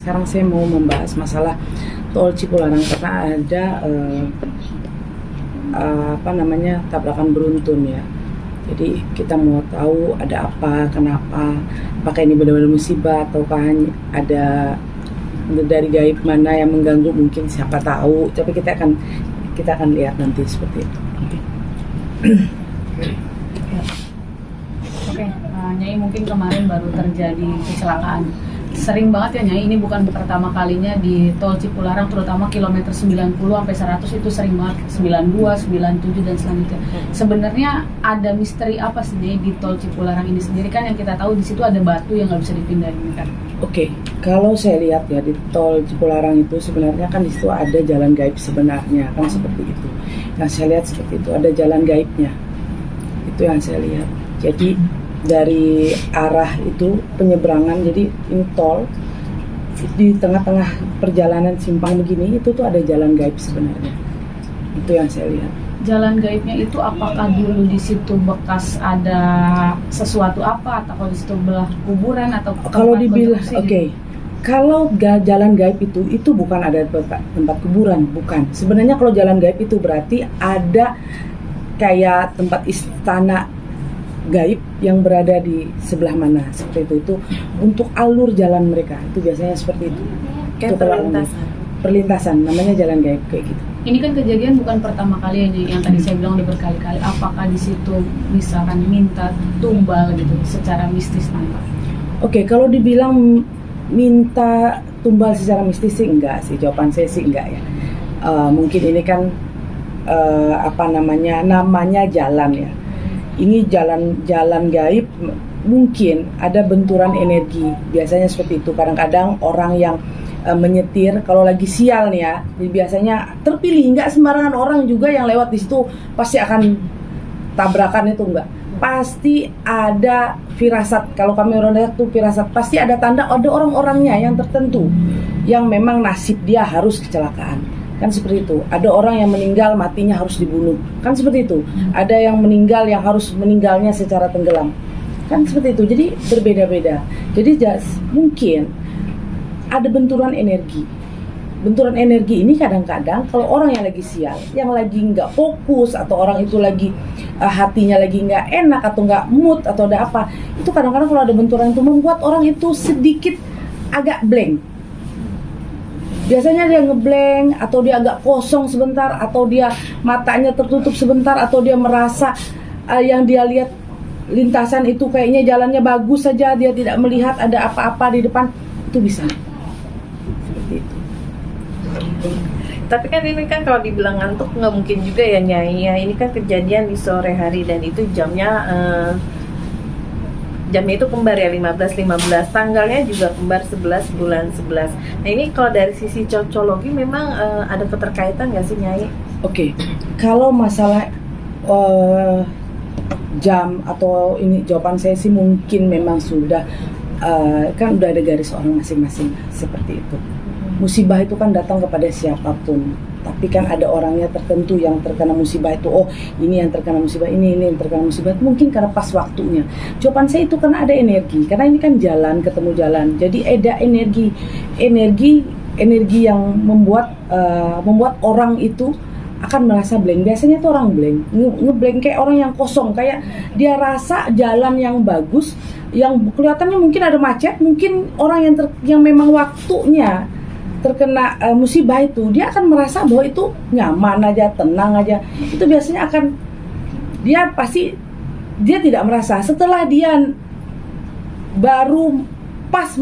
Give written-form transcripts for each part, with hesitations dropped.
Sekarang saya mau membahas masalah tol Cipularang karena ada tabrakan beruntun ya. Jadi kita mau tahu ada apa, kenapa, apakah ini benar-benar musibah ataukah ada dari gaib mana yang mengganggu, mungkin siapa tahu. Tapi kita akan lihat nanti seperti itu. Oke, Nyai, mungkin kemarin baru terjadi kecelakaan. Sering banget ya Nyai, ini bukan pertama kalinya di tol Cipularang, terutama kilometer 90 sampai 100 itu sering banget, 92, 97 dan selanjutnya. Sebenarnya ada misteri apa sih Nyai di tol Cipularang ini sendiri? Kan yang kita tahu di situ ada batu yang nggak bisa dipindahin kan. Oke, kalau saya lihat ya di tol Cipularang itu sebenarnya kan di situ ada jalan gaib sebenarnya kan seperti itu. Yang saya lihat seperti itu, ada jalan gaibnya. Itu yang saya lihat. Jadi dari arah itu penyeberangan, jadi ini tol di tengah-tengah perjalanan simpang begini, itu tuh ada jalan gaib sebenarnya. Itu yang saya lihat. Jalan gaibnya itu apakah dulu di situ bekas ada sesuatu apa, atau kalau di situ belah kuburan atau kalau dibilang kalau jalan gaib itu bukan ada tempat kuburan, bukan. Sebenarnya kalau jalan gaib itu berarti ada kayak tempat istana gaib yang berada di sebelah mana, seperti itu untuk alur jalan mereka, itu biasanya seperti itu. Kayak perlintasan namanya jalan gaib kayak gitu. Ini kan kejadian bukan pertama kali yang tadi saya bilang udah berkali-kali. Apakah di situ misalkan minta tumbal gitu secara mistis nampak? Oke, kalau dibilang minta tumbal secara mistis sih enggak sih, jawaban saya sih enggak ya. Mungkin ini kan namanya jalan ya. Ini jalan gaib, mungkin ada benturan energi, biasanya seperti itu. Kadang-kadang orang yang menyetir kalau lagi sial nih ya, jadi biasanya terpilih, nggak sembarangan orang juga yang lewat di situ pasti akan tabrakan, itu enggak. Pasti ada firasat, kalau kami orang lihat tuh firasat, pasti ada tanda, ada orang-orangnya yang tertentu yang memang nasib dia harus kecelakaan. Kan seperti itu. Ada orang yang meninggal matinya harus dibunuh. Kan seperti itu. Ada yang meninggal yang harus meninggalnya secara tenggelam. Kan seperti itu. Jadi berbeda-beda. Jadi mungkin ada benturan energi. Benturan energi ini kadang-kadang kalau orang yang lagi sial, yang lagi nggak fokus, atau orang itu lagi hatinya lagi nggak enak atau nggak mood atau ada apa, itu kadang-kadang kalau ada benturan itu membuat orang itu sedikit agak blank. Biasanya dia ngeblank, atau dia agak kosong sebentar, atau dia matanya tertutup sebentar, atau dia merasa yang dia lihat lintasan itu kayaknya jalannya bagus saja, dia tidak melihat ada apa-apa di depan, itu bisa. Seperti itu. Tapi kan ini kan kalau dibilang ngantuk nggak mungkin juga ya Nyai ya. Ini kan kejadian di sore hari dan itu jamnya itu kembar ya, 15-15, tanggalnya juga kembar 11 bulan 11. Nah ini kalau dari sisi cocologi memang ada keterkaitan nggak sih Nyai? Oke, kalau masalah jam atau ini, jawaban saya sih mungkin memang sudah kan udah ada garis orang masing-masing seperti itu. Musibah itu kan datang kepada siapapun, tapi kan ada orangnya tertentu yang terkena musibah itu. Oh, ini yang terkena musibah, ini yang terkena musibah, mungkin karena pas waktunya. Jawaban saya itu karena ada energi, karena ini kan jalan ketemu jalan, jadi ada energi yang membuat orang itu akan merasa blank. Biasanya itu orang blank, ngeblank kayak orang yang kosong, kayak dia rasa jalan yang bagus, yang kelihatannya mungkin ada macet, mungkin orang yang memang waktunya terkena musibah itu, dia akan merasa bahwa itu nyaman aja, tenang aja. Itu biasanya dia tidak merasa. Setelah dia baru pas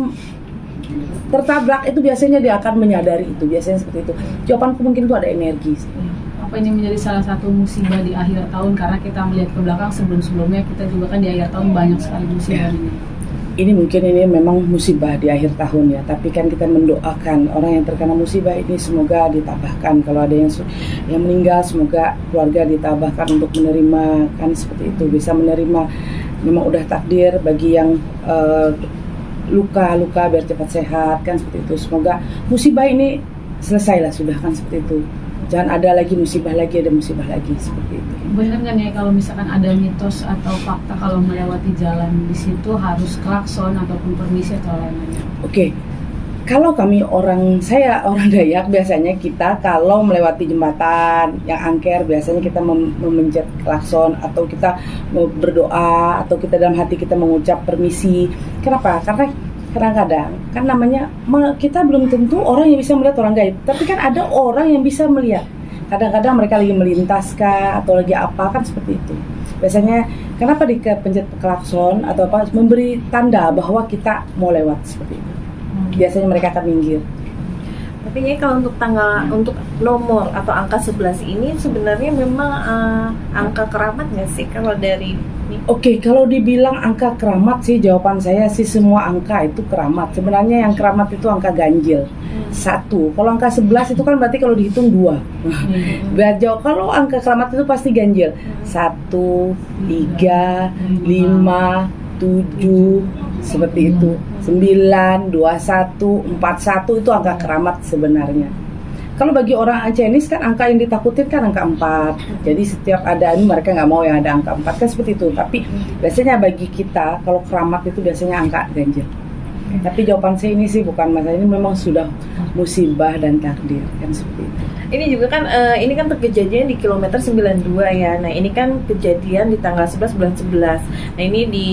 tertabrak, itu biasanya dia akan menyadari itu. Biasanya seperti itu. Jawabanku mungkin itu ada energi. Apa ini menjadi salah satu musibah di akhir tahun? Karena kita melihat ke belakang sebelum-sebelumnya, kita juga kan di akhir tahun banyak sekali musibah ini. Ini memang musibah di akhir tahun ya, tapi kan kita mendoakan orang yang terkena musibah ini semoga ditabahkan. Kalau ada yang meninggal, semoga keluarga ditabahkan untuk menerima, kan seperti itu, bisa menerima. Memang udah takdir bagi yang luka biar cepat sehat, kan seperti itu. Semoga musibah ini selesai lah, sudah, kan seperti itu. Jangan ada lagi musibah lagi, seperti itu. Benar nggak ya kalau misalkan ada mitos atau fakta kalau melewati jalan di situ harus klakson ataupun permisi atau lain-lain? Oke, Kalau saya orang Dayak, biasanya kita kalau melewati jembatan yang angker, biasanya kita memencet klakson, atau kita mau berdoa, atau kita dalam hati kita mengucap permisi. Kenapa? Karena kadang-kadang kan namanya kita belum tentu orang yang bisa melihat orang gaib, tapi kan ada orang yang bisa melihat. Kadang-kadang mereka lagi melintas kah, atau lagi apa, kan seperti itu. Biasanya kenapa dipencet klakson atau apa, memberi tanda bahwa kita mau lewat, seperti itu. Biasanya mereka akan minggir. Tapi ini kalau untuk nomor atau angka 11 ini sebenarnya memang angka keramat nggak sih kalau dari ini? Oke, kalau dibilang angka keramat sih, jawaban saya sih semua angka itu keramat. Sebenarnya yang keramat itu angka ganjil. 1. Kalau angka 11 itu kan berarti kalau dihitung 2. Kalau angka keramat itu pasti ganjil. 1, 3, 5, 7, seperti itu. 9, 21, 41 itu angka keramat sebenarnya. Kalau bagi orang Chinese kan angka yang ditakutin kan angka 4. Jadi setiap ada ini mereka nggak mau yang ada angka 4, kan seperti itu. Tapi biasanya bagi kita kalau keramat itu biasanya angka ganjil. Tapi jawaban saya ini sih bukan masalah, ini memang sudah musibah dan takdir, kan seperti itu. Ini juga kan ini kan kejadian di kilometer 92 ya. Nah, ini kan kejadian di tanggal 11 bulan 11. Nah, ini di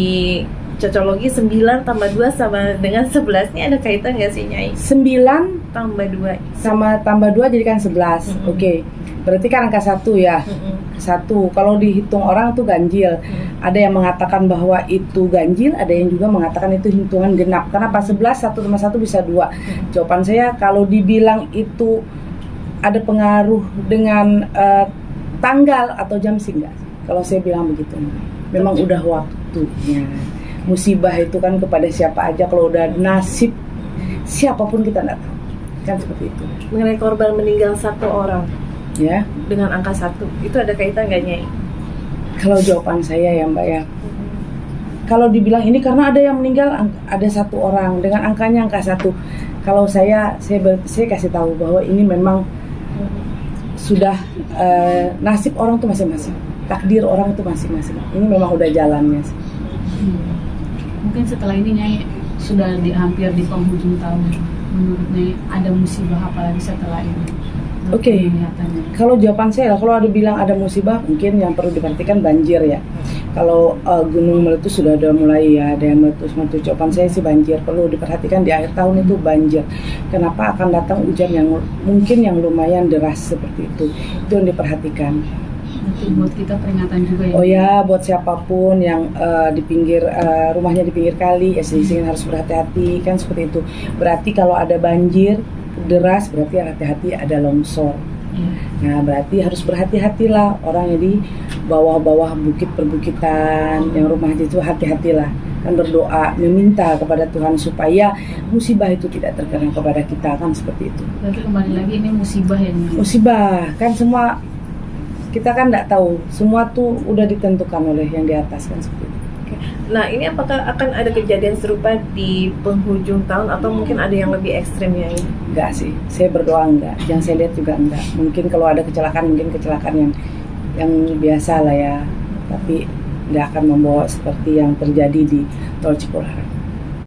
cocologi 9 tambah 2 sama dengan 11. Ini ada kaitan nggak sih, Nyai? 9 tambah 2 sama tambah 2 jadi kan 11. Oke. Berarti kan angka 1 ya. 1. Kalau dihitung orang itu ganjil. Ada yang mengatakan bahwa itu ganjil, ada yang juga mengatakan itu hitungan genap. Kenapa 11 1 tambah 1 bisa 2? Jawaban saya kalau dibilang itu ada pengaruh dengan tanggal atau jam sih enggak. Kalau saya bilang begitu, memang udah waktunya. Musibah itu kan kepada siapa aja, kalau udah nasib siapapun kita enggak tahu. Kan seperti itu. Mengenai korban meninggal 1 orang Ya. dengan angka 1, itu ada kaitan nggak, Nyai? Kalau jawaban saya ya Mbak ya, kalau dibilang ini karena ada yang meninggal, ada 1 orang dengan angkanya angka 1. Kalau saya kasih tahu bahwa ini memang sudah nasib orang itu masing-masing, takdir orang itu masing-masing. Ini memang udah jalannya sih. Mungkin setelah ini Nyai sudah hampir di penghujung tahun, menurut Nyai ada musibah apa lagi setelah ini? Oke. Kalau jawaban saya, kalau ada bilang ada musibah, mungkin yang perlu diperhatikan banjir ya. Kalau gunung meletus sudah mulai ya, ada yang meletus. Jawaban saya sih banjir, perlu diperhatikan di akhir tahun itu banjir. Kenapa akan datang hujan yang mungkin yang lumayan deras seperti itu yang diperhatikan. Nanti buat kita peringatan juga ya. Oh ya, buat siapapun yang di pinggir rumahnya di pinggir kali, ya sering harus berhati-hati, kan seperti itu. Berarti kalau ada banjir deras berarti hati-hati ada longsor. Nah, berarti harus berhati-hatilah orang yang di bawah-bawah bukit perbukitan, yang rumahnya itu hati-hatilah. Kan berdoa meminta kepada Tuhan supaya musibah itu tidak terkena kepada kita, kan seperti itu. Berarti kembali lagi ini musibah ya. Musibah kan semua kita kan tidak tahu, semua tuh udah ditentukan oleh yang di atas, kan seperti itu. Nah, ini apakah akan ada kejadian serupa di penghujung tahun atau mungkin ada yang lebih ekstrim ya ini? Enggak sih, saya berdoa enggak. Yang saya lihat juga enggak. Mungkin kalau ada kecelakaan, mungkin kecelakaan yang biasa lah ya. Tapi enggak akan membawa seperti yang terjadi di Tol Cipularang.